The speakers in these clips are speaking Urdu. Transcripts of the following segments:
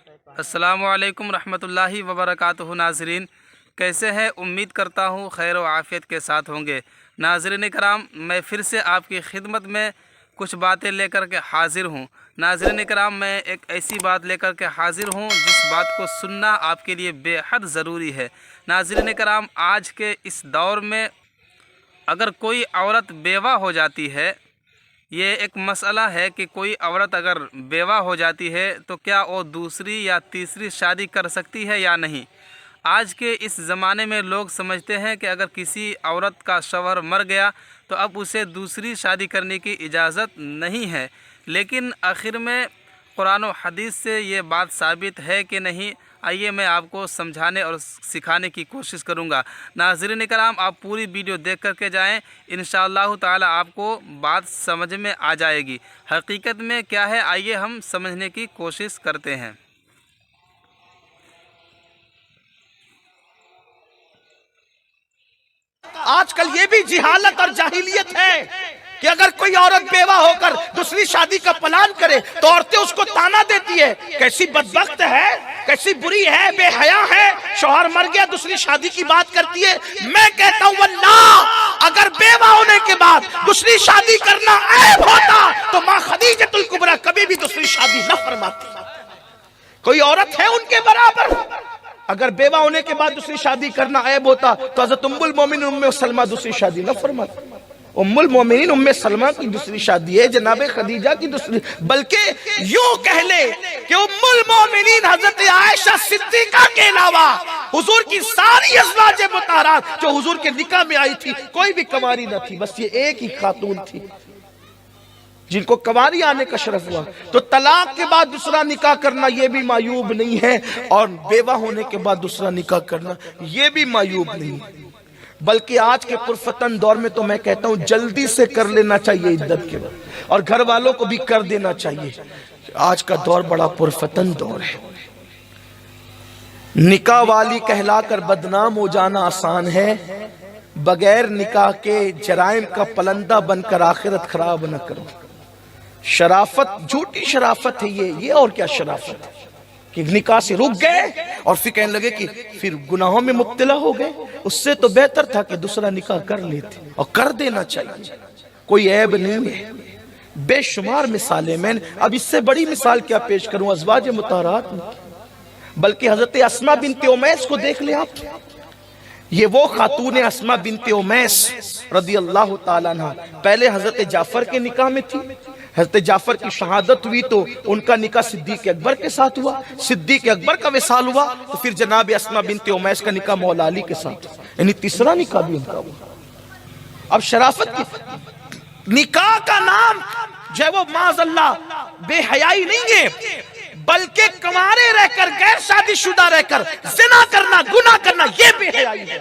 السلام علیکم رحمۃ اللہ وبرکاتہ۔ ناظرین کیسے ہیں؟ امید کرتا ہوں خیر و عافیت کے ساتھ ہوں گے۔ ناظرین کرام، میں پھر سے آپ کی خدمت میں کچھ باتیں لے کر کے حاضر ہوں۔ ناظرین کرام، میں ایک ایسی بات لے کر کے حاضر ہوں جس بات کو سننا آپ کے لیے بے حد ضروری ہے۔ ناظرین کرام، آج کے اس دور میں اگر کوئی عورت بیوہ ہو جاتی ہے، یہ ایک مسئلہ ہے کہ کوئی عورت اگر بیوہ ہو جاتی ہے تو کیا وہ دوسری یا تیسری شادی کر سکتی ہے یا نہیں؟ آج کے اس زمانے میں لوگ سمجھتے ہیں کہ اگر کسی عورت کا شوہر مر گیا تو اب اسے دوسری شادی کرنے کی اجازت نہیں ہے، لیکن آخر میں قرآن و حدیث سے یہ بات ثابت ہے کہ نہیں؟ آئیے میں آپ کو سمجھانے اور سکھانے کی کوشش کروں گا۔ ناظرین کرام، آپ پوری ویڈیو دیکھ کر کے جائیں، انشاءاللہ تعالی آپ کو بات سمجھ میں آ جائے گی۔ حقیقت میں کیا ہے، آئیے ہم سمجھنے کی کوشش کرتے ہیں۔ آج کل یہ بھی جہالت اور جاہلیت ہے کہ اگر کوئی عورت بیوہ ہو کر دوسری شادی کا پلان کرے تو عورتیں اس کو تانا دیتی ہے، کیسی بدبخت ہے، کیسی بری ہے، بے حیا ہے، شوہر مر گیا دوسری شادی کی بات کرتی ہے۔ میں کہتا ہوں واللہ اگر بیوہ ہونے کے بعد دوسری شادی کرنا عیب ہوتا تو ماں خدیجۃ الکبریٰ کبھی بھی دوسری شادی نہ فرماتی۔ کوئی عورت ہے ان کے برابر؟ اگر بیوہ ہونے کے بعد دوسری شادی کرنا عیب ہوتا تو حضرت ام المومنین ام سلمہ دوسری شادی نہ فرماتی۔ ام المومنین ام سلمہ کی دوسری شادی ہے، جناب خدیجہ کی دوسری، بلکہ یوں کہہ لے کہ ام المومنین حضرت عائشہ صدیقہ کے علاوہ حضور کی ساری ازواج مطہرات جو حضور کے نکاح میں آئی تھی کوئی بھی کنواری نہ تھی، بس یہ ایک ہی خاتون تھی جن کو کنواری آنے کا شرف ہوا۔ تو طلاق کے بعد دوسرا نکاح کرنا یہ بھی معیوب نہیں ہے، اور بیوہ ہونے کے بعد دوسرا نکاح کرنا یہ بھی معیوب نہیں ہے، بلکہ آج کے پرفتن دور میں تو میں کہتا ہوں جلدی سے کر لینا چاہیے عدت کے بعد، اور گھر والوں کو بھی کر دینا چاہیے۔ آج کا دور بڑا پرفتن دور ہے، نکاح والی کہلا کر بدنام ہو جانا آسان ہے، بغیر نکاح کے جرائم کا پلندہ بن کر آخرت خراب نہ کرو۔ شرافت، جھوٹی شرافت ہے یہ اور کیا شرافت ہے کہ نکاح سے رک گئے اور پھر کہنے لگے کہ پھر گناہوں میں مبتلا ہو گئے، اس سے تو بہتر تھا کہ دوسرا نکاح کر لیتے، اور کر دینا چاہیے، کوئی عیب نہیں ہے۔ بے شمار مثالیں، میں اب اس سے بڑی مثال کیا پیش کروں ازواج مطہرات میں، بلکہ حضرت اسماء بنت امیس کو دیکھ لیں آپ۔ یہ وہ خاتون اسماء بنت امیس رضی اللہ تعالیٰ عنہ پہلے حضرت جعفر کے نکاح میں تھی، حضرت جعفر کی شہادت ہوئی تو ان کا نکاح صدیق اکبر کے ساتھ ہوا، صدیق اکبر کا وصال ہوا تو پھر جناب اسماء بنت امیس کا نکاح مولا علی کے ساتھ، یعنی تیسرا نکاح بھی ان کا ہوا۔ اب شرافت کی نکاح کا نام جو ہے وہ معاذ اللہ بے حیائی نہیں ہے، بلکہ کنوارے رہ کر، غیر شادی شدہ رہ کر زنا کرنا، گناہ کرنا یہ بے حیائی ہے۔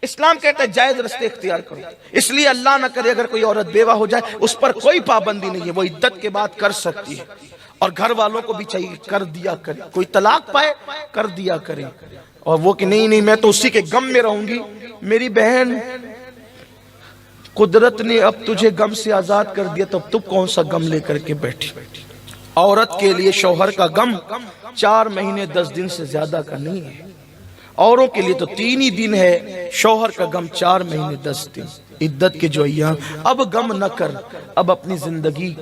اسلام کہتا ہے جائز رستے اختیار کرو، اس لیے اللہ نہ کرے اگر کوئی عورت بیوہ ہو جائے اس پر کوئی پابندی نہیں ہے، وہ عدت کے بعد کر سکتی ہے، اور گھر والوں کو بھی چاہیے کر دیا کرے، کوئی طلاق پائے کر دیا کرے، اور وہ کہ نہیں میں تو اسی کے غم میں رہوں گی۔ میری بہن، قدرت نے اب تجھے غم سے آزاد کر دیا تو اب تم کون سا غم لے کر کے بیٹھی؟ عورت کے لیے شوہر کا غم 4 مہینے 10 دن سے زیادہ کا نہیں ہے، اوروں کے لیے تو 3 ہی دن ہے، شوہر کا غم 4 مہینے 10 دن، عدت کے جو ایام۔ اب غم نہ کر، اب اپنی زندگی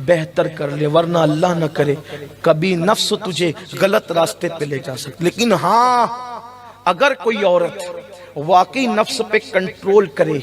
بہتر کر لے، ورنہ اللہ نہ کرے کبھی نفس تجھے غلط راستے پہ لے جا سکتے۔ لیکن ہاں، اگر کوئی عورت واقعی نفس پہ کنٹرول کرے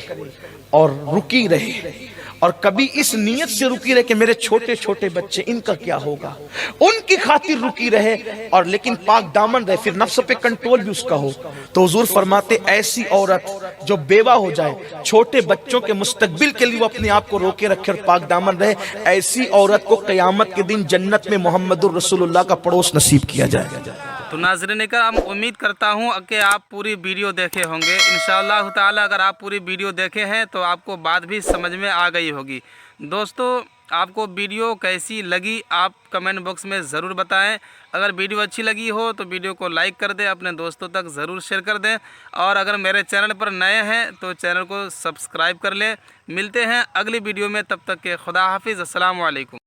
اور رکی رہے، اور کبھی اس نیت سے رکی رہے کہ میرے چھوٹے چھوٹے بچے ان کا کیا ہوگا، ان کی خاطر رکی رہے، اور لیکن پاک دامن رہے، پھر نفس پہ کنٹرول بھی اس کا ہو، تو حضور فرماتے ایسی عورت جو بیوہ ہو جائے، چھوٹے بچوں کے مستقبل کے لیے وہ اپنے آپ کو روکے رکھے اور پاک دامن رہے، ایسی عورت کو قیامت کے دن جنت میں محمد الرسول اللہ کا پڑوس نصیب کیا جائے۔ تو ناظرین کرام، امید کرتا ہوں کہ آپ پوری ویڈیو دیکھے ہوں گے۔ انشاءاللہ تعالی اگر آپ پوری ویڈیو دیکھے ہیں تو آپ کو بات بھی سمجھ میں آ گئی ہوگی۔ دوستو، آپ کو ویڈیو کیسی لگی آپ کمنٹ باکس میں ضرور بتائیں۔ اگر ویڈیو اچھی لگی ہو تو ویڈیو کو لائک کر دیں، اپنے دوستوں تک ضرور شیئر کر دیں، اور اگر میرے چینل پر نئے ہیں تو چینل کو سبسکرائب کر لیں۔ ملتے ہیں اگلی ویڈیو میں، تب تک کہ خدا حافظ، السلام علیکم۔